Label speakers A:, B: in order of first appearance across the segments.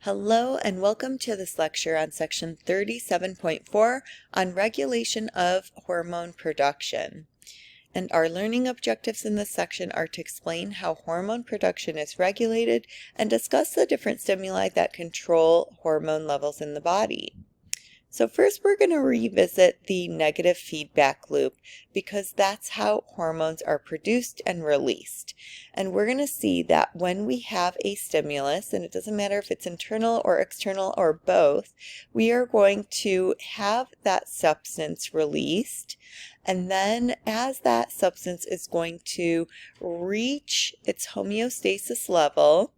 A: Hello and welcome to this lecture on section 37.4 on regulation of hormone production. And our learning objectives in this section are to explain how hormone production is regulated and discuss the different stimuli that control hormone levels in the body. So first we're going to revisit the negative feedback loop because that's how hormones are produced and released. And we're going to see that when we have a stimulus, and it doesn't matter if it's internal or external or both, we are going to have that substance released. And then as that substance is going to reach its homeostasis level,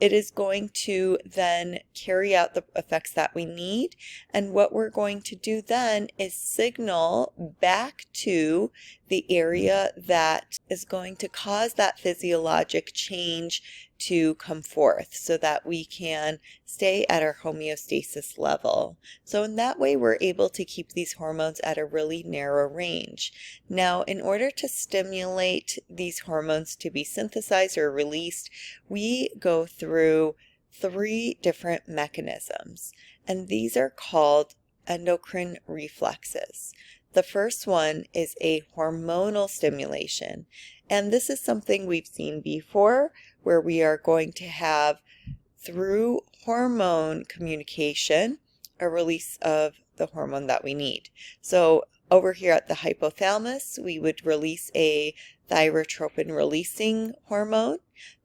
A: it is going to then carry out the effects that we need. And what we're going to do then is signal back to the area that is going to cause that physiologic change to come forth so that we can stay at our homeostasis level. So in that way, we're able to keep these hormones at a really narrow range. Now, in order to stimulate these hormones to be synthesized or released, we go through 3 different mechanisms, and these are called endocrine reflexes. The first one is a hormonal stimulation, and this is something we've seen before, where we are going to have, through hormone communication, a release of the hormone that we need. So over here at the hypothalamus, we would release a thyrotropin releasing hormone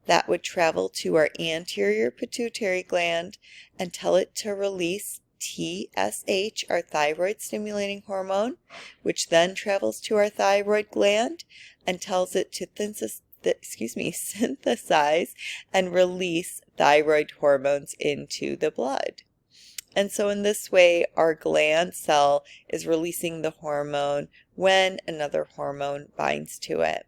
A: that would travel to our anterior pituitary gland and tell it to release TSH, our thyroid stimulating hormone, which then travels to our thyroid gland and tells it to synthesize and release thyroid hormones into the blood. And so in this way, our gland cell is releasing the hormone when another hormone binds to it.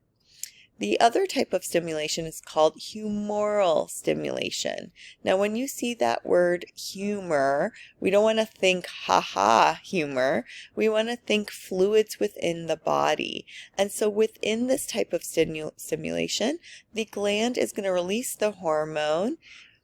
A: The other type of stimulation is called humoral stimulation. Now, when you see that word humor, we don't want to think ha-ha humor. We want to think fluids within the body. And so within this type of stimulation, the gland is going to release the hormone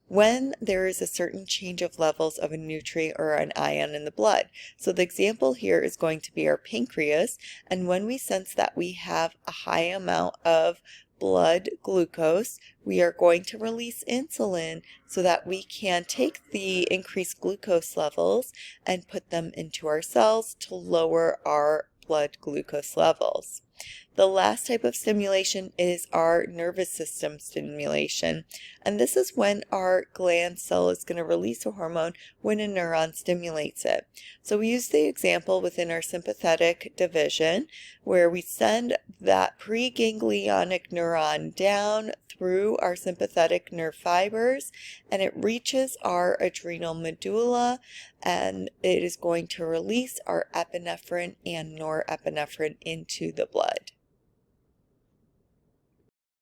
A: when there is a certain change of levels of a nutrient or an ion in the blood. So the example here is going to be our pancreas, and when we sense that we have a high amount of blood glucose, we are going to release insulin so that we can take the increased glucose levels and put them into our cells to lower our blood glucose levels. The last type of stimulation is our nervous system stimulation, and this is when our gland cell is going to release a hormone when a neuron stimulates it. So we use the example within our sympathetic division where we send that preganglionic neuron down through our sympathetic nerve fibers, and it reaches our adrenal medulla, and it is going to release our epinephrine and norepinephrine into the blood.